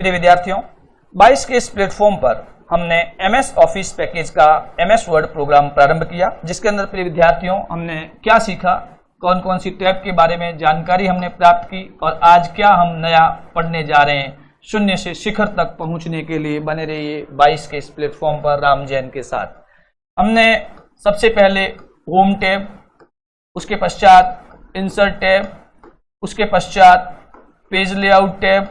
प्रिय विद्यार्थियों, 22 के इस प्लेटफॉर्म पर हमने MS ऑफिस पैकेज का MS वर्ड प्रोग्राम प्रारंभ किया, जिसके अंदर प्रिय विद्यार्थियों हमने क्या सीखा, कौन कौन सी टैब के बारे में जानकारी हमने प्राप्त की और आज क्या हम नया पढ़ने जा रहे हैं। शून्य से शिखर तक पहुंचने के लिए बने रहिए 22 के इस प्लेटफॉर्म पर राम जैन के साथ। हमने सबसे पहले होम टैब, उसके पश्चात इंसर्ट टैब, उसके पश्चात पेज लेआउट टैब,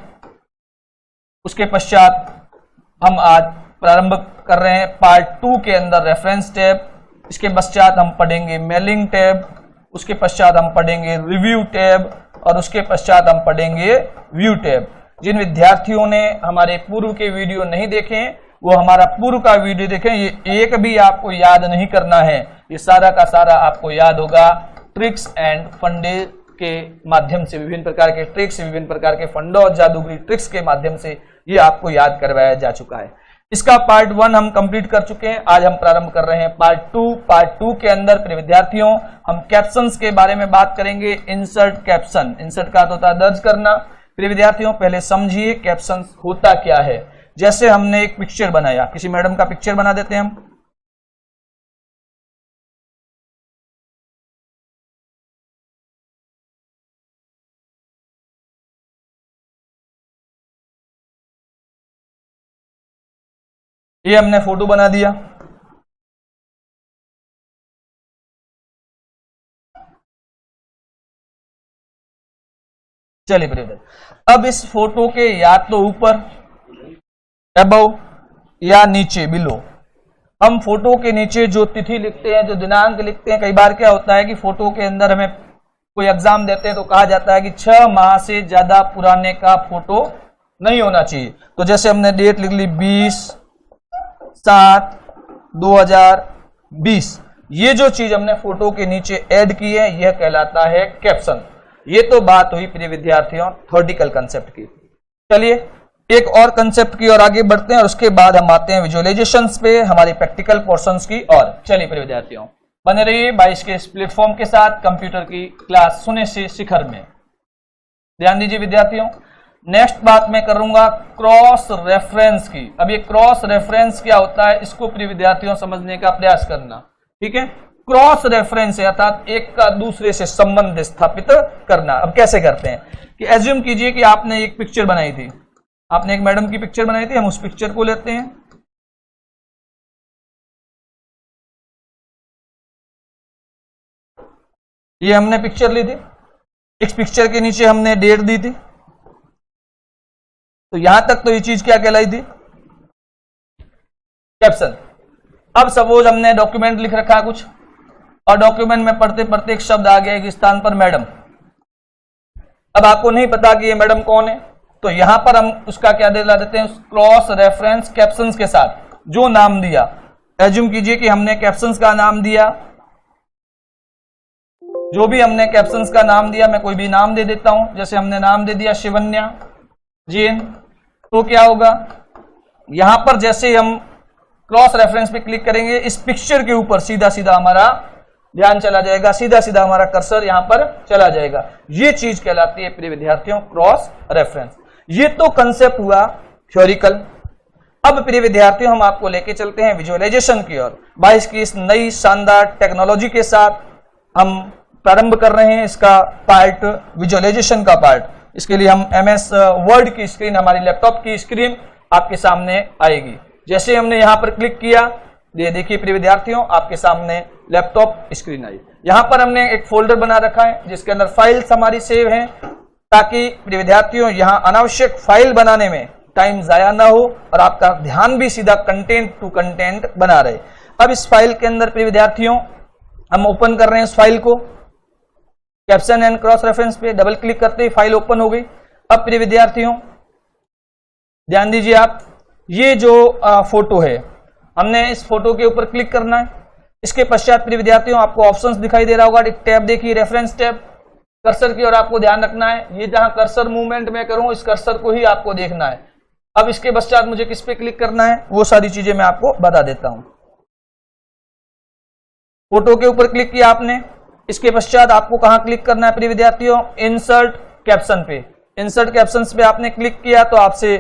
उसके पश्चात हम आज प्रारंभ कर रहे हैं पार्ट 2 के अंदर रेफरेंस टैब। इसके पश्चात हम पढ़ेंगे मेलिंग टैब, उसके पश्चात हम पढ़ेंगे रिव्यू टैब और उसके पश्चात हम पढ़ेंगे व्यू टैब। जिन विद्यार्थियों ने हमारे पूर्व के वीडियो नहीं देखे वो हमारा पूर्व का वीडियो देखें। ये एक भी आपको याद नहीं करना है, ये सारा का सारा आपको याद होगा ट्रिक्स एंड फंडे के माध्यम से, विभिन्न प्रकार के ट्रिक्स, विभिन्न प्रकार के फंडों और जादूगरी ट्रिक्स के माध्यम से ये आपको याद करवाया जा चुका है। इसका पार्ट 1 हम कंप्लीट कर चुके हैं। आज हम प्रारंभ कर रहे हैं पार्ट 2। पार्ट 2 के अंदर प्रिय विद्यार्थियों हम कैप्शंस के बारे में बात करेंगे। इंसर्ट कैप्शन, इंसर्ट का होता है दर्ज करना। प्रिय विद्यार्थियों पहले समझिए कैप्शन होता क्या है। जैसे हमने एक पिक्चर बनाया, किसी मैडम का पिक्चर बना देते हैं हम। ये हमने फोटो बना दिया। चलिए प्रिय, अब इस फोटो के या तो ऊपर अबव या नीचे बिलो, हम फोटो के नीचे जो तिथि लिखते हैं, जो दिनांक लिखते हैं। कई बार क्या होता है कि फोटो के अंदर हमें कोई एग्जाम देते हैं तो कहा जाता है कि 6 माह से ज्यादा पुराने का फोटो नहीं होना चाहिए। तो जैसे हमने डेट लिख ली 20/7/2020, ये जो चीज हमने फोटो के नीचे ऐड की है यह कहलाता है कैप्शन। ये तो बात हुई प्रिय विद्यार्थियों थ्योरेटिकल कंसेप्ट की। चलिए एक और कंसेप्ट की ओर आगे बढ़ते हैं और उसके बाद हम आते हैं विजुअलाइजेशंस पे, हमारी प्रैक्टिकल पोर्शंस की ओर। चलिए प्रिय विद्यार्थियों बने रहिए 22 के इस प्लेटफॉर्म के साथ कंप्यूटर की क्लास शून्य से शिखर में। ध्यान दीजिए विद्यार्थियों, नेक्स्ट बात मैं करूंगा क्रॉस रेफरेंस की। अब ये क्रॉस रेफरेंस क्या होता है इसको प्रिय विद्यार्थियों समझने का प्रयास करना, ठीक है। क्रॉस रेफरेंस है अर्थात एक का दूसरे से संबंध स्थापित करना। अब कैसे करते हैं कि एज्यूम कीजिए कि आपने एक पिक्चर बनाई थी, आपने एक मैडम की पिक्चर बनाई थी। हम उस पिक्चर को लेते हैं, ये हमने पिक्चर ली थी। इस पिक्चर के नीचे हमने डेट दी थी। तो यहां तक तो ये चीज क्या कहलाई थी, कैप्शन। अब सपोज हमने डॉक्यूमेंट लिख रखा है कुछ और डॉक्यूमेंट में पढ़ते पढ़ते एक शब्द आ गया एक स्थान पर मैडम। अब आपको नहीं पता कि ये मैडम कौन है, तो यहां पर हम उसका क्या दिला देते हैं, क्रॉस रेफरेंस कैप्शंस के साथ जो नाम दिया। एज्यूम कीजिए कि हमने कैप्शंस का नाम दिया, जो भी हमने कैप्शंस का नाम दिया, मैं कोई भी नाम दे देता हूं। जैसे हमने नाम दे दिया शिवन्या जैन, तो क्या होगा, यहां पर जैसे हम क्रॉस रेफरेंस पे क्लिक करेंगे इस पिक्चर के ऊपर सीधा सीधा हमारा ध्यान चला जाएगा, सीधा सीधा हमारा कर्सर यहां पर चला जाएगा। ये चीज कहलाती है प्रिय विद्यार्थियों क्रॉस रेफरेंस। ये तो कंसेप्ट हुआ थ्योरिकल। अब प्रिय विद्यार्थियों हम आपको लेके चलते हैं विजुअलाइजेशन की ओर। 22 की इस नई शानदार टेक्नोलॉजी के साथ हम प्रारंभ कर रहे हैं इसका पार्ट, विजुअलाइजेशन का पार्ट। इसके लिए हम MS वर्ड की स्क्रीन, हमारी लैपटॉप की स्क्रीन आपके सामने आएगी। जैसे हमने यहां पर क्लिक किया, ये देखिए प्रिय विद्यार्थियों आपके सामने लैपटॉप स्क्रीन आई। यहां पर हमने एक फोल्डर बना रखा है जिसके अंदर फाइल्स हमारी सेव हैं, ताकि प्रिय विद्यार्थियों यहां अनावश्यक फाइल बनाने में टाइम जाया ना हो और आपका ध्यान भी सीधा कंटेंट टू कंटेंट बना रहे। अब इस फाइल के अंदर प्रिय विद्यार्थियों हम ओपन कर रहे हैं इस फाइल को। कैप्शन एंड क्रॉस रेफरेंस पे डबल क्लिक करते ही फाइल ओपन हो गई। अब प्रिय विद्यार्थियों ध्यान दीजिए आप, ये जो फोटो है हमने इस फोटो के ऊपर क्लिक करना है। इसके पश्चात प्रिय विद्यार्थियों आपको ऑप्शंस दिखाई दे रहा होगा, एक टैब देखिए रेफरेंस टैब। कर्सर की ओर आपको ध्यान रखना है, ये जहां कर्सर मूवमेंट में करूं इस कर्सर को ही आपको देखना है। अब इसके पश्चात मुझे किस पे क्लिक करना है वो सारी चीजें मैं आपको बता देता हूं। फोटो के ऊपर क्लिक किया आपने, इसके पश्चात आपको कहां क्लिक करना है प्रिय विद्यार्थियों, इंसर्ट कैप्शन पे। इंसर्ट कैप्शंस पे आपने क्लिक किया तो आपसे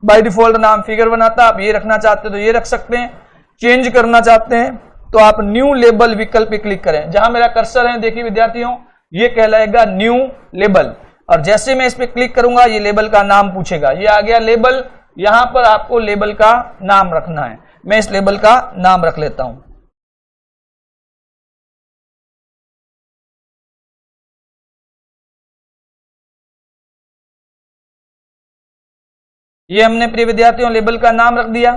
बाय डिफॉल्ट नाम फिगर बनाता, आप ये रखना चाहते हो तो ये रख सकते हैं, चेंज करना चाहते हैं तो आप न्यू लेबल विकल्प पे क्लिक करें। जहां मेरा कर्सर है देखिए विद्यार्थियों, ये कहलाएगा न्यू लेबल, और जैसे मैं इस पे क्लिक करूंगा ये लेबल का नाम पूछेगा, ये आ गया लेबल। यहां पर आपको लेबल का नाम रखना है, मैं इस लेबल का नाम रख लेता हूं। ये हमने प्रिय विद्यार्थियों लेबल का नाम रख दिया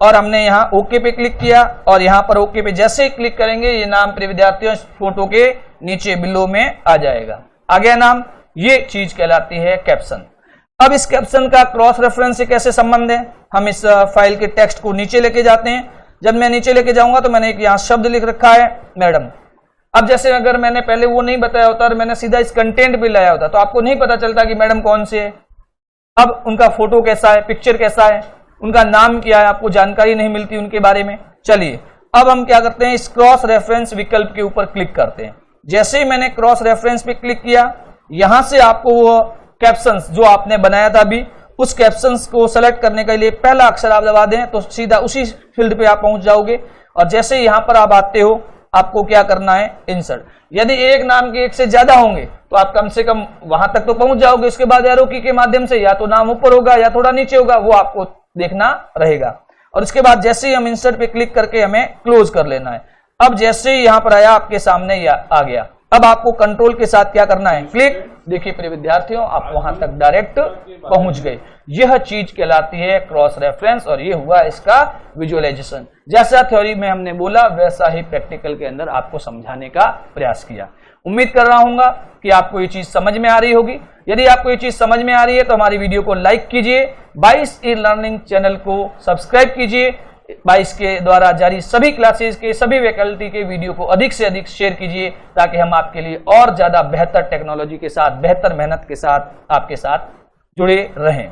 और हमने यहाँ ओके पे क्लिक किया, और यहाँ पर ओके पे जैसे ही क्लिक करेंगे ये नाम प्रिय विद्यार्थियों फोटो के नीचे बिलो में आ जाएगा। आ गया नाम, ये चीज कहलाती है कैप्शन। अब इस कैप्शन का क्रॉस रेफरेंस से कैसे संबंध है, हम इस फाइल के टेक्स्ट को नीचे लेके जाते हैं। जब मैं नीचे लेके जाऊंगा तो मैंने एक यहाँ शब्द लिख रखा है मैडम। अब जैसे अगर मैंने पहले वो नहीं बताया होता और मैंने सीधा इस कंटेंट पे लाया होता तो आपको नहीं पता चलता कि मैडम कौन से है। अब उनका फोटो कैसा है, पिक्चर कैसा है, उनका नाम क्या है, आपको जानकारी नहीं मिलती उनके बारे में। चलिए अब हम क्या करते हैं, इस क्रॉस रेफरेंस विकल्प के ऊपर क्लिक करते हैं। जैसे ही मैंने क्रॉस रेफरेंस पे क्लिक किया, यहां से आपको वो कैप्शंस जो आपने बनाया था अभी, उस कैप्शंस को सेलेक्ट करने के लिए पहला अक्षर आप दबा दें तो सीधा उसी फील्ड पे आप पहुंच जाओगे। और जैसे यहां पर आप आते हो, आपको क्या करना है, इंसर्ट। यदि एक नाम के एक से ज्यादा होंगे तो आप कम से कम वहां तक तो पहुंच जाओगे। उसके बाद एरो की के माध्यम से या तो नाम ऊपर होगा या थोड़ा नीचे होगा, वो आपको देखना रहेगा। और उसके बाद जैसे ही हम इंसर्ट पे क्लिक करके हमें क्लोज कर लेना है। अब जैसे ही यहां पर आया आपके सामने या आ गया, अब आपको कंट्रोल के साथ क्या करना है, क्लिक। देखिए प्रिय विद्यार्थियों, आप वहां तक डायरेक्ट पहुंच गए। यह चीज कहलाती है क्रॉस रेफरेंस, और यह हुआ इसका विजुअलाइजेशन। जैसा थ्योरी में हमने बोला वैसा ही प्रैक्टिकल के अंदर आपको समझाने का प्रयास किया। उम्मीद कर रहा हूं कि आपको ये चीज समझ में आ रही होगी। यदि आपको ये चीज समझ में आ रही है तो हमारी वीडियो को लाइक कीजिए, 22 ई लर्निंग चैनल को सब्सक्राइब कीजिए, 22 के द्वारा जारी सभी क्लासेस के सभी फैकल्टी के वीडियो को अधिक से अधिक शेयर कीजिए, ताकि हम आपके लिए और ज्यादा बेहतर टेक्नोलॉजी के साथ, बेहतर मेहनत के साथ आपके साथ जुड़े रहें।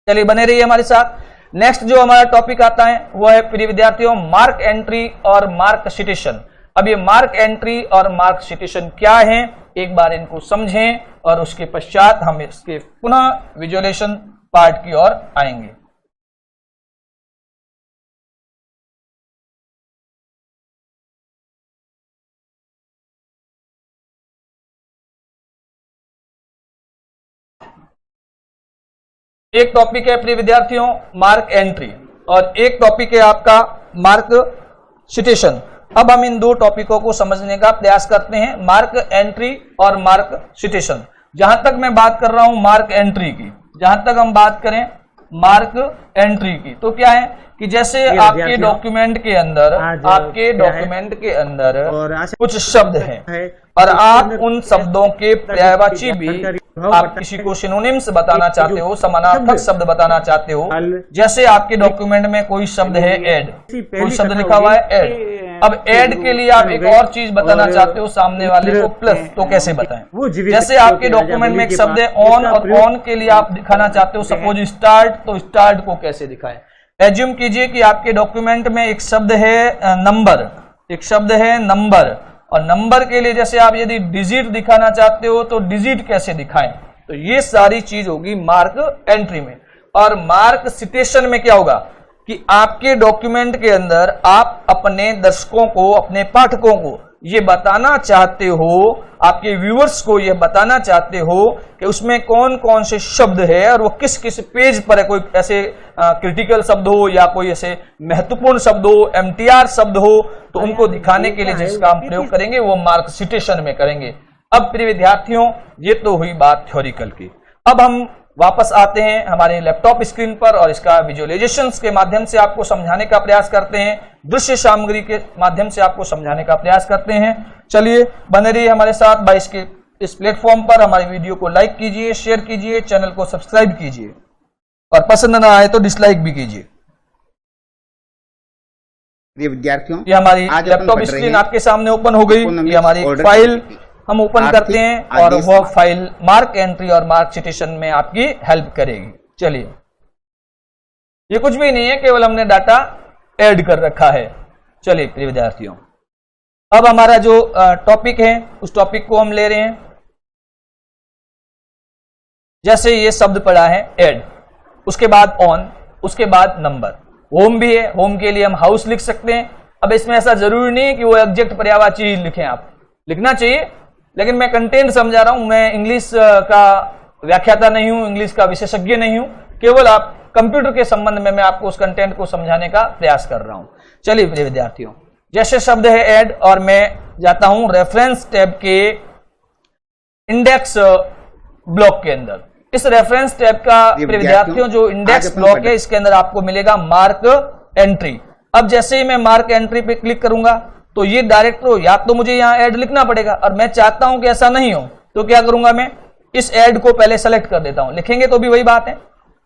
चलिए बने रहिए हमारे साथ। नेक्स्ट जो हमारा टॉपिक आता है वो है प्रिय विद्यार्थियों मार्क एंट्री और मार्क सिटेशन। अब ये मार्क एंट्री और मार्क सिटेशन क्या है, एक बार इनको समझें और उसके पश्चात हम इसके पुनः विजुअलाइजेशन पार्ट की ओर आएंगे। एक टॉपिक है प्रिय विद्यार्थियों मार्क एंट्री, और एक टॉपिक है आपका मार्क सिटेशन। अब हम इन दो टॉपिकों को समझने का प्रयास करते हैं, मार्क एंट्री और मार्क सिटेशन। जहां तक मैं बात कर रहा हूं मार्क एंट्री की, जहां तक हम बात करें मार्क एंट्री की, तो क्या है कि जैसे आपके डॉक्यूमेंट के अंदर, आपके डॉक्यूमेंट के अंदर कुछ शब्द हैं और आप उन शब्दों के पर्यायवाची भी, आप किसी को सिनोनिम्स बताना चाहते हो, समानार्थक शब्द बताना चाहते हो। जैसे आपके डॉक्यूमेंट में कोई शब्द है ऐड, कोई शब्द लिखा हुआ है ऐड। अब ऐड के लिए आप एक और चीज बताना चाहते हो सामने वाले को, प्लस, तो कैसे बताएं। जैसे आपके डॉक्यूमेंट में एक शब्द है ऑन, और ऑन के लिए आप दिखाना चाहते हो सपोज स्टार्ट, तो स्टार्ट को कैसे दिखाएं। एज्यूम कीजिए कि आपके डॉक्यूमेंट में एक शब्द है नंबर, एक शब्द है नंबर, और नंबर के लिए जैसे आप यदि डिजिट दिखाना चाहते हो तो डिजिट कैसे दिखाएं। तो ये सारी चीज होगी मार्क एंट्री में। और मार्क सिटेशन में क्या होगा कि आपके डॉक्यूमेंट के अंदर आप अपने दर्शकों को, अपने पाठकों को ये बताना चाहते हो, आपके व्यूअर्स को ये बताना चाहते हो कि उसमें कौन कौन से शब्द है और वो किस किस पेज पर है। कोई ऐसे क्रिटिकल शब्द हो या कोई ऐसे महत्वपूर्ण शब्द हो, एमटीआर शब्द हो, तो उनको दिखाने के लिए जिसका हम प्रयोग करेंगे वो मार्क सिटेशन में करेंगे। अब प्रिय विद्यार्थियों ये तो हुई बात थ्योरिकल की। अब हम वापस आते हैं हमारे लैपटॉप स्क्रीन पर और इसका विजुअलाइजेशंस के माध्यम से आपको समझाने का प्रयास करते हैं, दृश्य सामग्री के माध्यम से आपको समझाने का प्रयास करते हैं। चलिए बने रहिए हमारे साथ 22 के इस प्लेटफॉर्म पर। हमारी वीडियो को लाइक कीजिए, शेयर कीजिए, चैनल को सब्सक्राइब कीजिए, और पसंद ना आए तो डिसलाइक भी कीजिए। विद्यार्थियों, ये हमारी लैपटॉप स्क्रीन आपके सामने ओपन हो गई। ये हमारी फाइल हम ओपन करते हैं और वह फाइल मार्क एंट्री और मार्क सिटेशन में आपकी हेल्प करेगी। चलिए, ये कुछ भी नहीं है, केवल हमने डाटा ऐड कर रखा है। चलिए प्रिय विद्यार्थियों, अब हमारा जो टॉपिक है उस टॉपिक को हम ले रहे हैं। जैसे ये शब्द पड़ा है ऐड, उसके बाद ऑन, उसके बाद नंबर। होम भी है, होम के लिए हम हाउस लिख सकते हैं। अब इसमें ऐसा जरूरी नहीं कि वो एग्जैक्ट पर्यायवाची लिखें, आप लिखना चाहिए, लेकिन मैं कंटेंट समझा रहा हूं, मैं इंग्लिश का व्याख्याता नहीं हूं, इंग्लिश का विशेषज्ञ नहीं हूं, केवल आप कंप्यूटर के संबंध में मैं आपको उस कंटेंट को समझाने का प्रयास कर रहा हूं। चलिए प्रिय विद्यार्थियों, जैसे शब्द है ऐड, और मैं जाता हूं रेफरेंस टैब के इंडेक्स ब्लॉक के अंदर। इस रेफरेंस टैब का प्रिय विद्यार्थियों जो इंडेक्स ब्लॉक है, इसके अंदर आपको मिलेगा मार्क एंट्री। अब जैसे ही मैं मार्क एंट्री पे क्लिक करूंगा तो ये डायरेक्ट या तो मुझे यहां ऐड लिखना पड़ेगा, और मैं चाहता हूं कि ऐसा नहीं हो, तो क्या करूंगा, मैं इस ऐड को पहले सेलेक्ट कर देता हूं। लिखेंगे तो भी वही बात है,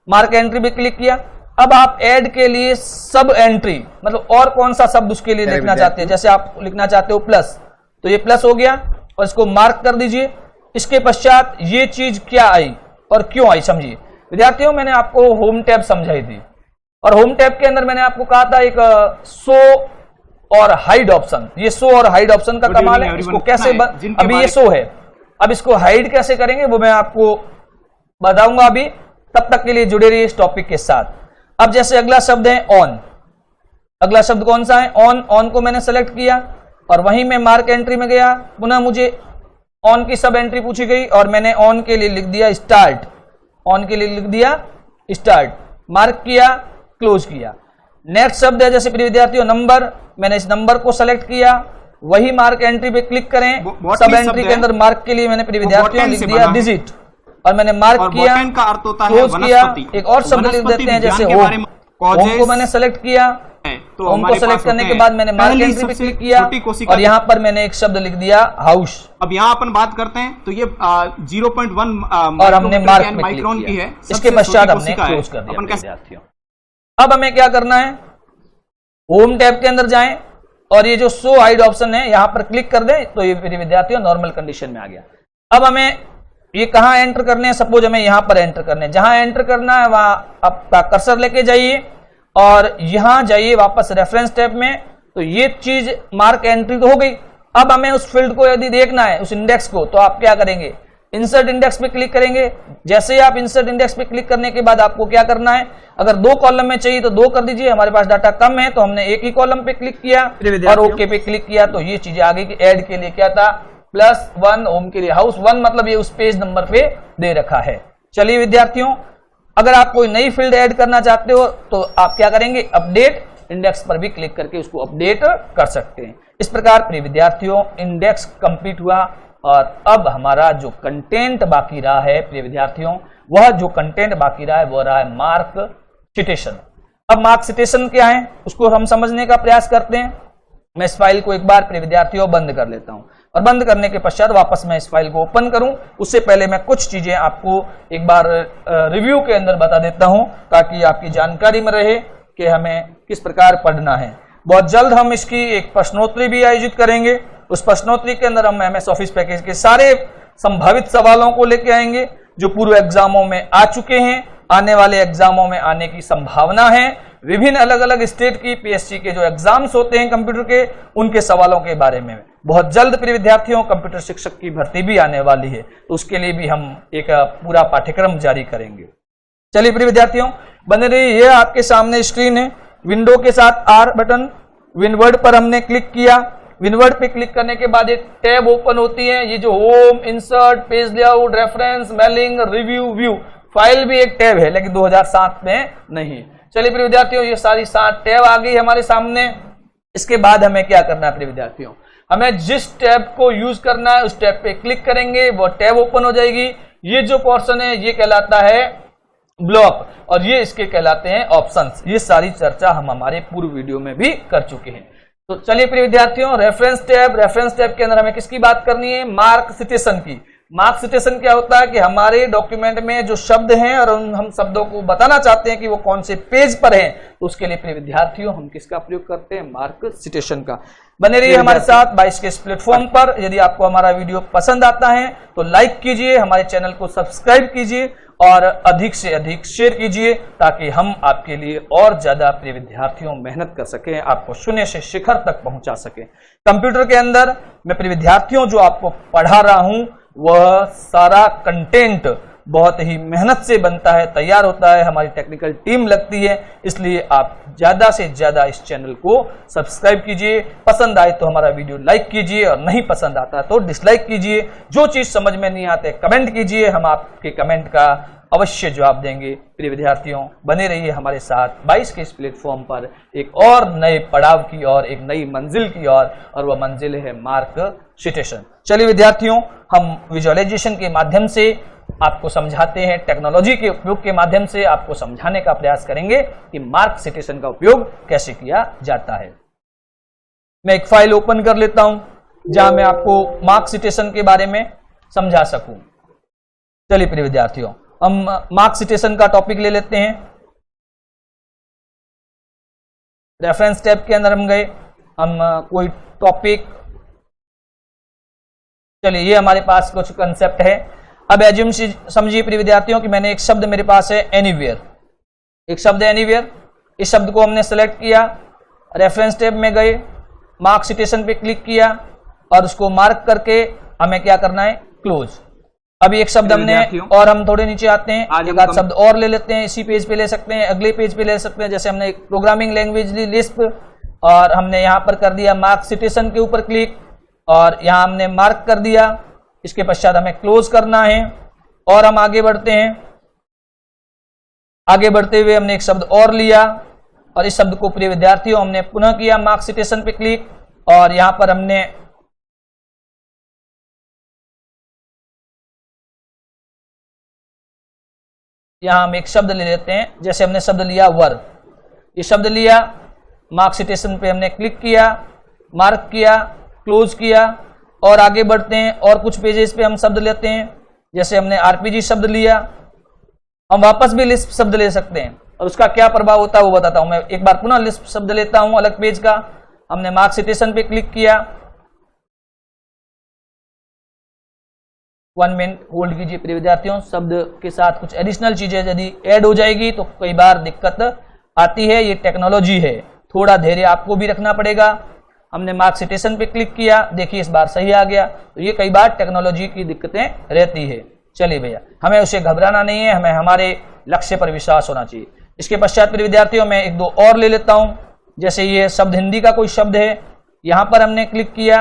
मार्क एंट्री पे क्लिक किया। अब आप ऐड के लिए सब एंट्री, मतलब और कौन सा शब्द उसके लिए लिखना चाहते हैं, जैसे आप लिखना चाहते हो प्लस, तो ये प्लस हो गया और इसको मार्क कर दीजिए। इसके पश्चात ये चीज क्या आई और क्यों आई, समझिए विद्यार्थियों। मैंने आपको होम टैब समझाई थी, और होम टैब के अंदर मैंने आपको कहा था एक शो और हाइड ऑप्शन। ये शो और हाइड ऑप्शन का कमाल है, इसको कैसे अभी ये शो है, अब इसको हाइड कैसे करेंगे वो मैं आपको बताऊंगा अभी। तब तक के लिए जुड़े रहिए इस टॉपिक के साथ। अब जैसे अगला शब्द है ऑन, अगला शब्द कौन सा है, ऑन। ऑन को मैंने सेलेक्ट किया और वहीं मैं मार्क एंट्री में गया, पुनः मुझे ऑन की सब एंट्री पूछी गई और मैंने ऑन के लिए लिख दिया स्टार्ट, ऑन के लिए लिख दिया स्टार्ट, मार्क किया, क्लोज किया। नेक्स्ट शब्द है जैसे प्रिय विद्यार्थियों नंबर, मैंने इस नंबर को सेलेक्ट किया, वही मार्क एंट्री पे क्लिक करें, सब एंट्री के अंदर मार्क के लिए मैंने प्रिय विद्यार्थियों लिख दिया डिजिट, और मैंने मार्क किया, क्लोज किया। एक और शब्द लिख देते हैं जैसे होम, होम को मैंने सेलेक्ट किया, तो होम को सेलेक्ट करने के बाद मैंने मार्क एंट्री पे क्लिक किया और यहाँ पर मैंने एक शब्द लिख दिया हाउस। अब यहाँ अपन बात करते हैं तो ये 0.1 और हमने मार्क में क्लिक किया, इसके पश्चात हमने क्लोज कर दिया विद्यार्थियों। अब हमें क्या करना है, होम टैब के अंदर जाएं और ये जो शो हाइड ऑप्शन है यहाँ पर क्लिक कर दें, तो ये मेरे विद्यार्थियों नॉर्मल कंडीशन में आ गया। अब हमें ये कहाँ एंटर करने हैं, सपोज हमें यहाँ पर एंटर करने हैं, जहां एंटर करना है वहां आपका कर्सर लेके जाइए और यहां जाइए वापस रेफरेंस टैब में, तो ये चीज मार्क एंट्री तो हो गई। अब हमें उस फील्ड को यदि देखना है, उस इंडेक्स को, तो आप क्या करेंगे, इंसर्ट इंडेक्स पे क्लिक करेंगे। जैसे ही आप इंसर्ट इंडेक्स पे क्लिक करने के बाद आपको क्या करना है, अगर 2 कॉलम में चाहिए तो 2 कर दीजिए, हमारे पास डाटा कम है तो हमने एक ही कॉलम पे क्लिक किया और ओके पे क्लिक किया, तो ये चीजें आगे की ऐड के लिए क्या था +1, होम के लिए हाउस 1, मतलब ये उस पेज नंबर पे दे रखा है। चलिए विद्यार्थियों, अगर आप कोई नई फील्ड ऐड करना चाहते हो तो आप क्या करेंगे, अपडेट इंडेक्स पर भी क्लिक करके उसको अपडेट कर सकते हैं। इस प्रकार प्रिय विद्यार्थियों इंडेक्स कंप्लीट हुआ और अब हमारा जो कंटेंट बाकी रहा है प्रिय विद्यार्थियों, वह जो कंटेंट बाकी रहा है वह रहा है मार्क सिटेशन। अब मार्क सिटेशन क्या है उसको हम समझने का प्रयास करते हैं। मैं इस फाइल को एक बार प्रिय विद्यार्थियों बंद कर लेता हूं और बंद करने के पश्चात वापस मैं इस फाइल को ओपन करूं, उससे पहले मैं कुछ चीजें आपको एक बार रिव्यू के अंदर बता देता हूं ताकि आपकी जानकारी में रहे कि हमें किस प्रकार पढ़ना है। बहुत जल्द हम इसकी एक प्रश्नोत्तरी भी आयोजित करेंगे। उस प्रश्नोत्तरी के अंदर हम MS ऑफिस पैकेज के सारे संभावित सवालों को लेके आएंगे जो पूर्व एग्जामों में आ चुके हैं, आने वाले एग्जामों में आने की संभावना है। विभिन्न अलग अलग स्टेट की PSC के जो एग्जाम्स होते हैं कंप्यूटर के, उनके सवालों के बारे में बहुत जल्द प्रिय विद्यार्थियों कंप्यूटर शिक्षक की भर्ती भी आने वाली है, तो उसके लिए भी हम एक पूरा पाठ्यक्रम जारी करेंगे। चलिए प्रिय विद्यार्थियों बने रहिए, ये आपके सामने स्क्रीन है, विंडो के साथ R बटन, विनवर्ड पर हमने क्लिक किया। विनवर्ड पे क्लिक करने के बाद एक टैब ओपन होती है, ये जो home, insert, page layout, reference, mailing, review, view, file भी एक टैब है लेकिन 2007 में नहीं। चलिए प्रिय विद्यार्थियों ये सारी 7 टैब आ गई हमारे सामने। इसके बाद हमें क्या करना है प्रिय विद्यार्थियों, हमें जिस टैब को यूज करना है उस टैब पे क्लिक करेंगे, वो टैब ओपन हो जाएगी। ये जो पोर्शन है ये कहलाता है ब्लॉक और ये इसके कहलाते हैं ऑप्शंस। ये सारी चर्चा हम हमारे पूर्व वीडियो में भी कर चुके हैं। तो चलिए प्रिय विद्यार्थियों रेफरेंस टैब के अंदर हमें किसकी बात करनी है, मार्क सिटेशन की। मार्क सिटेशन क्या होता है कि हमारे डॉक्यूमेंट में जो शब्द हैं और हम शब्दों को बताना चाहते हैं कि वो कौन से पेज पर हैं, तो उसके लिए प्रिय विद्यार्थियों हम किसका प्रयोग करते हैं, मार्क सिटेशन का। बने रहिए हमारे साथ 22 के इस प्लेटफॉर्म पर। यदि आपको हमारा वीडियो पसंद आता है तो लाइक कीजिए, हमारे चैनल को सब्सक्राइब कीजिए और अधिक से अधिक शेयर कीजिए ताकि हम आपके लिए और ज्यादा प्रिय विद्यार्थियों मेहनत कर सकें, आपको शून्य से शिखर तक पहुंचा सकें। कंप्यूटर के अंदर मैं प्रिय विद्यार्थियों जो आपको पढ़ा रहा हूं वह सारा कंटेंट बहुत ही मेहनत से बनता है, तैयार होता है, हमारी टेक्निकल टीम लगती है। इसलिए आप ज्यादा से ज्यादा इस चैनल को सब्सक्राइब कीजिए, पसंद आए तो हमारा वीडियो लाइक कीजिए और नहीं पसंद आता तो डिसलाइक कीजिए। जो चीज समझ में नहीं आते कमेंट कीजिए, हम आपके कमेंट का अवश्य जवाब देंगे। प्रिय विद्यार्थियों, बने रहिए हमारे साथ 22 के इस प्लेटफॉर्म पर एक और नए पड़ाव की ओर, एक नई मंजिल की ओर, और वह मंजिल है मार्क सिटेशन। चलिए विद्यार्थियों, हम विजुअलाइजेशन के माध्यम से आपको समझाते हैं, टेक्नोलॉजी के उपयोग के माध्यम से आपको समझाने का प्रयास करेंगे कि मार्क सिटेशन का उपयोग कैसे किया जाता है। मैं एक फाइल ओपन कर लेता हूं जहां मैं आपको मार्क सिटेशन के बारे में समझा सकूं। चलिए प्रिय विद्यार्थियों, हम मार्क सिटेशन का टॉपिक ले लेते हैं। रेफरेंस टैब के अंदर हम गए, हम कोई टॉपिक, चलिए ये हमारे पास कुछ कंसेप्ट है। अब एज्यूम समझिए प्रिय विद्यार्थियों कि मैंने एक शब्द मेरे पास है एनीवेयर, एक शब्द है एनीवेयर। इस शब्द को हमने सेलेक्ट किया, रेफरेंस टैब में गए, मार्क सिटेशन पे क्लिक किया और उसको मार्क करके हमें क्या करना है, क्लोज। अभी एक शब्द हमने, और हम थोड़े नीचे आते हैं, एक आध शब्द और ले लेते हैं, इसी पेज पे ले सकते हैं, अगले पेज पे ले सकते हैं। जैसे हमने एक प्रोग्रामिंग लैंग्वेज ली लिस्प, और हमने यहाँ पर कर दिया मार्क सिटेशन के ऊपर क्लिक, और यहाँ हमने मार्क कर दिया। इसके पश्चात हमें क्लोज करना है और हम आगे बढ़ते हैं। आगे बढ़ते हुए हमने एक शब्द और लिया और इस शब्द को प्रिय विद्यार्थियों हमने पुनः किया मार्क सिटेशन पे क्लिक, और यहां पर हमने हम एक शब्द ले लेते हैं। जैसे हमने शब्द लिया वर, ये शब्द लिया, मार्क सिटेशन पे हमने क्लिक किया, मार्क किया, क्लोज किया और आगे बढ़ते हैं। और कुछ पेजेस पे हम शब्द लेते हैं, जैसे हमने आरपीजी शब्द लिया, हम वापस भी लिस्ट शब्द ले सकते हैं और उसका क्या प्रभाव होता है वो बताता हूं। मैं एक बार पुनः लिस्ट शब्द लेता हूं अलग पेज का, हमने मार्क सिटेशन पे क्लिक किया, 1 मिनट होल्ड कीजिए प्रिय विद्यार्थियों। शब्द के साथ कुछ एडिशनल चीजें यदि ऐड हो जाएगी तो कई बार दिक्कत आती है, ये टेक्नोलॉजी है, थोड़ा धैर्य आपको भी रखना पड़ेगा। हमने मार्क सिटेशन पे क्लिक किया, देखिए इस बार सही आ गया। तो ये कई बार टेक्नोलॉजी की दिक्कतें रहती है। चलिए भैया, हमें उसे घबराना नहीं है, हमें हमारे लक्ष्य पर विश्वास होना चाहिए। इसके पश्चात प्रिय विद्यार्थियों मैं एक दो और ले लेता हूं। जैसे ये शब्द हिंदी का कोई शब्द है, यहां पर हमने क्लिक किया,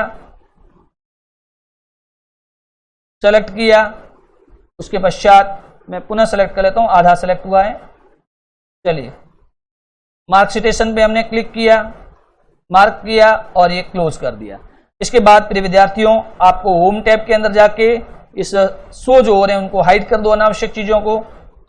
सेलेक्ट किया, उसके पश्चात मैं पुनः सेलेक्ट कर लेता हूं, आधा सेलेक्ट हुआ है। चलिए मार्क सिटेशन पे हमने क्लिक किया, मार्क किया और ये क्लोज कर दिया। इसके बाद प्रिय विद्यार्थियों आपको होम टैब के अंदर जाके इस शो जो हो रहे हैं उनको हाइड कर दो, अनावश्यक चीजों को,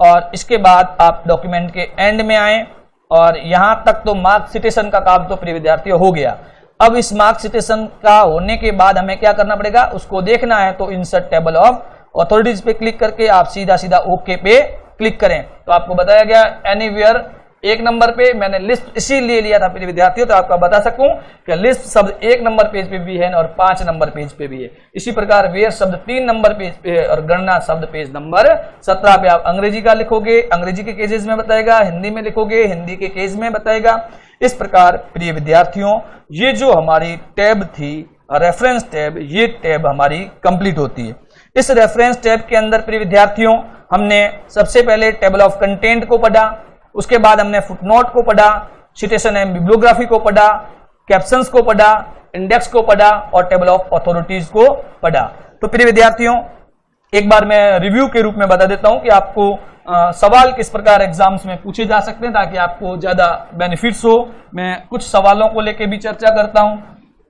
और इसके बाद आप डॉक्यूमेंट के एंड में आए और यहां तक तो मार्क सिटेशन का काम तो प्रिय विद्यार्थियों हो गया। अब इस मार्क सिटेशन का होने के बाद हमें क्या करना पड़ेगा, उसको देखना है तो इंसर्ट टेबल ऑफ अथॉरिटीज पे क्लिक करके आप सीधा सीधा ओके पे क्लिक करें। तो आपको बताया गया एनीवेयर 1 नंबर पे, मैंने लिस्ट इसीलिए लिया था प्रिय विद्यार्थियों तो आपको बता सकूं कि लिस्ट शब्द 1 नंबर पेज पे भी है और 5 नंबर पेज पे भी है। इसी प्रकार वेयर शब्द 3 नंबर पेज पे है और गणना शब्द पेज नंबर 17 पे। आप अंग्रेजी का लिखोगे, अंग्रेजी के केसेस में बताएगा, हिंदी में लिखोगे, हिंदी के केस में बताएगा। इस प्रकार प्रिय विद्यार्थियों ये जो हमारी टैब थी रेफरेंस टैब, ये टैब हमारी कंप्लीट होती है। इस रेफरेंस टैब के अंदर प्रिय विद्यार्थियों हमने सबसे पहले टेबल ऑफ कंटेंट को पढ़ा, उसके बाद हमने फुटनोट को पढ़ा, सिटेशन एंड बिब्लियोग्राफी को पढ़ा, कैप्शंस को पढ़ा, इंडेक्स को पढ़ा और टेबल ऑफ अथॉरिटीज को पढ़ा। तो प्रिय विद्यार्थियों एक बार मैं रिव्यू के रूप में बता देता हूं कि आपको सवाल किस प्रकार एग्जाम्स में पूछे जा सकते हैं ताकि आपको ज्यादा बेनिफिट्स हो। मैं कुछ सवालों को लेकर भी चर्चा करता हूं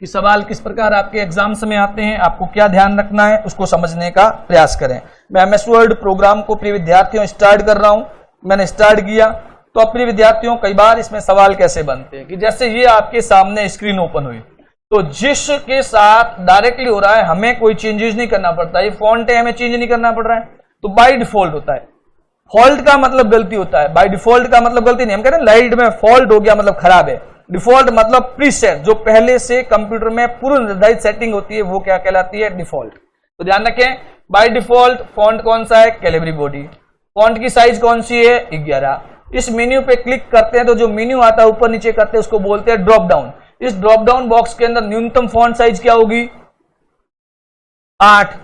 कि सवाल किस प्रकार आपके एग्जाम्स में आते हैं, आपको क्या ध्यान रखना है, उसको समझने का प्रयास करें। मैं MS वर्ड प्रोग्राम को प्रिय विद्यार्थियों स्टार्ट कर रहा हूं। मैंने स्टार्ट किया तो अब प्रिय विद्यार्थियों कई बार इसमें सवाल कैसे बनते हैं कि जैसे ये आपके सामने स्क्रीन ओपन हुई तो जिसके साथ डायरेक्टली हो रहा है हमें कोई चेंजेस नहीं करना पड़ता, ये फॉन्ट है हमें चेंज नहीं करना पड़ रहा है, तो बाय डिफॉल्ट होता है। फॉल्ट का मतलब गलती होता है, बाय डिफॉल्ट का मतलब गलती नहीं। हम कहते हैं लाइट में फॉल्ट हो गया मतलब खराब है, डिफॉल्ट मतलब प्रीसेट, जो पहले से कंप्यूटर में पूर्व निर्धारित सेटिंग होती है वो क्या कहलाती है, डिफॉल्ट। तो ध्यान रखें बाय डिफॉल्ट फॉन्ट कौन सा है, कैलिबरी बॉडी। फॉन्ट की साइज कौन सी है, 11। इस मेन्यू पे क्लिक करते हैं तो जो मेन्यू आता है ऊपर नीचे करते हैं उसको बोलते हैं ड्रॉप डाउन। इस ड्रॉप डाउन बॉक्स के अंदर न्यूनतम फॉन्ट साइज क्या होगी, 8।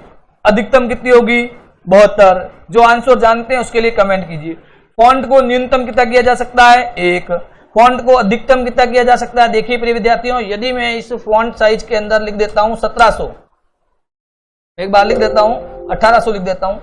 अधिकतम कितनी होगी, 72। जो आंसर जानते हैं उसके लिए कमेंट कीजिए। फॉन्ट को न्यूनतम कितना किया जा सकता है 1, फॉन्ट को अधिकतम कितना किया जा सकता है। देखिए प्रिय विद्यार्थियों, यदि मैं इस फॉन्ट साइज के अंदर लिख देता हूं 1700, एक बार लिख देता हूं 1800 लिख देता हूं,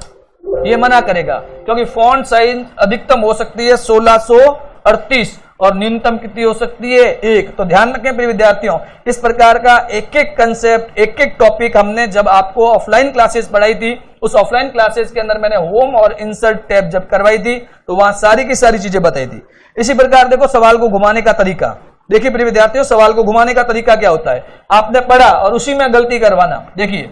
ये मना करेगा क्योंकि फॉन्ट साइज अधिकतम हो सकती है 1638 और न्यूनतम कितनी हो सकती है 1। तो ध्यान रखें प्रिय विद्यार्थियों, इस प्रकार का एक एक कंसेप्ट, एक एक टॉपिक हमने जब आपको ऑफलाइन क्लासेस पढ़ाई थी, उस ऑफलाइन क्लासेस के अंदर मैंने होम और इंसर्ट टैब जब करवाई थी तो वहां सारी की सारी चीजें बताई थी। इसी प्रकार देखो सवाल को घुमाने का तरीका, देखिए प्रिय विद्यार्थियों सवाल को घुमाने का तरीका क्या होता है। आपने पढ़ा और उसी में गलती करवाना। देखिए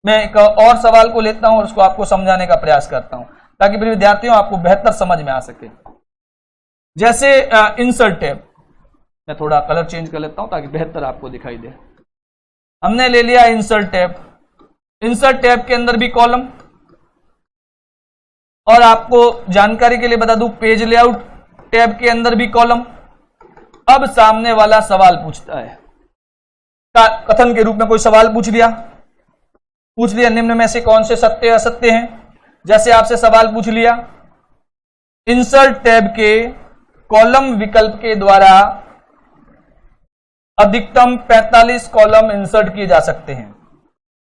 मैं एक और सवाल को लेता हूं और उसको आपको समझाने का प्रयास करता हूं ताकि प्रिय विद्यार्थियों आपको बेहतर समझ में आ सके। जैसे इंसर्ट टैब, मैं थोड़ा कलर चेंज कर लेता हूं ताकि बेहतर आपको दिखाई दे। हमने ले लिया इंसर्ट टैब, इंसर्ट टैब के अंदर भी कॉलम, और आपको जानकारी के लिए बता दूं पेज लेआउट टैब के अंदर भी कॉलम। अब सामने वाला सवाल पूछता है, कथन के रूप में कोई सवाल पूछ लिया, निम्न में से कौन से सत्य असत्य हैं। जैसे आपसे सवाल पूछ लिया इंसर्ट टैब के कॉलम विकल्प के द्वारा अधिकतम 45 कॉलम इंसर्ट किए जा सकते हैं।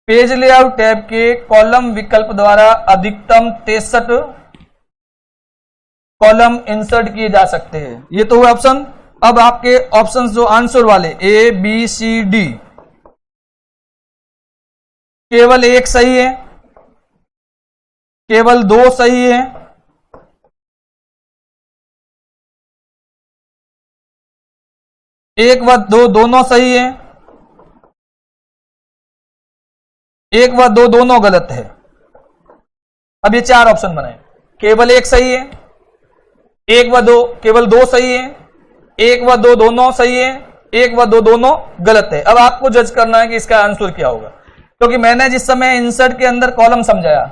पेज लेआउट टैब के कॉलम विकल्प द्वारा अधिकतम 63 कॉलम इंसर्ट किए जा सकते हैं। ये तो हुए ऑप्शन। अब आपके ऑप्शंस जो आंसर वाले ए बी सी डी, केवल एक सही है, केवल 2 सही है, एक व दो दोनों सही है, एक व दो दोनों गलत है। अब ये 4 ऑप्शन बनाए, केवल एक सही है, एक व दो केवल 2 सही है, एक व दो दोनों सही है, एक व दो दोनों गलत है। अब आपको जज करना है कि इसका आंसर क्या होगा, क्योंकि मैंने जिस समय इंसर्ट के अंदर कॉलम समझाया,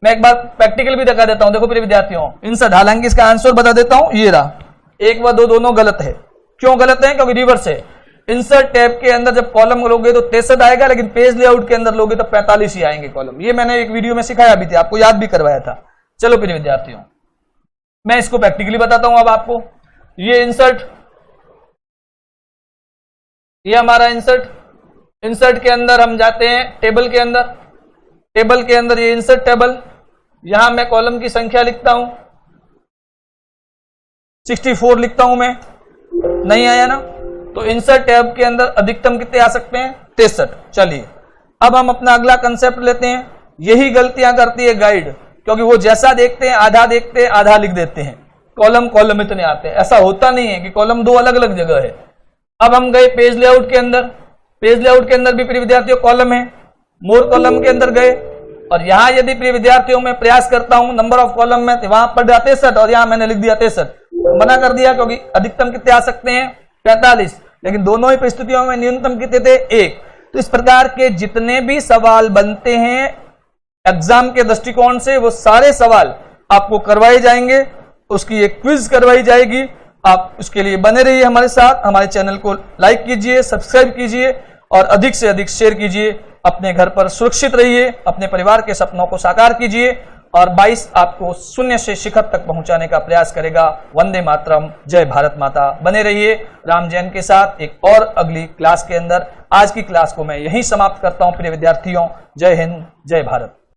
मैं एक बार प्रैक्टिकल भी दिखा देता हूं। देखो प्रिय विद्यार्थियों, इंसर्ट, हालांकि इसका आंसर बता देता हूं, ये रहा, एक व दो दोनों गलत है। क्यों गलत है? क्योंकि रिवर्स है। इंसर्ट टैब के अंदर जब कॉलम लोगे तो 63 आएगा, लेकिन पेज लेआउट के अंदर लोगे तो 45 ही आएंगे कॉलम। ये मैंने एक वीडियो में सिखाया भी था, आपको याद भी करवाया था। चलो प्रिय विद्यार्थियों, मैं इसको प्रैक्टिकली बताता हूं अब आपको। ये इंसर्ट, ये हमारा इंसर्ट के अंदर हम जाते हैं टेबल के अंदर, टेबल के अंदर ये इंसर्ट टेबल, यहां मैं कॉलम की संख्या लिखता हूं 64 लिखता हूं मैं, नहीं आया ना, तो इंसर्ट टैब के अंदर अधिकतम कितने आ सकते हैं 63। चलिए अब हम अपना अगला कंसेप्ट लेते हैं। यही गलतियां करती है गाइड, क्योंकि वो जैसा देखते हैं आधा देखते हैं आधा लिख देते हैं, कॉलम इतने आते हैं। ऐसा होता नहीं है कि कॉलम 2 अलग अलग जगह है। अब हम गए पेज लेआउट के अंदर, पेज लेआउट के अंदर भी प्रिय विद्यार्थियों कॉलम है, मोर कॉलम के अंदर गए और यहां यदि प्रिय विद्यार्थियों में प्रयास करता हूं नंबर ऑफ कॉलम में, तो वहां पर 63 और यहां मैंने लिख दिया 63, मना कर दिया क्योंकि अधिकतम कितने आ सकते हैं 45, लेकिन दोनों ही परिस्थितियों में न्यूनतम कितने थे 1। तो इस प्रकार के जितने भी सवाल बनते हैं एग्जाम के दृष्टिकोण से, वो सारे सवाल आपको करवाए जाएंगे, उसकी एक क्विज करवाई जाएगी। आप उसके लिए बने रहिए हमारे साथ। हमारे चैनल को लाइक कीजिए, सब्सक्राइब कीजिए और अधिक से अधिक शेयर कीजिए। अपने घर पर सुरक्षित रहिए, अपने परिवार के सपनों को साकार कीजिए और 22 आपको शून्य से शिखर तक पहुंचाने का प्रयास करेगा। वंदे मातरम, जय भारत माता। बने रहिए राम जैन के साथ एक और अगली क्लास के अंदर। आज की क्लास को मैं यहीं समाप्त करता हूं प्रिय विद्यार्थियों। जय हिंद, जय भारत।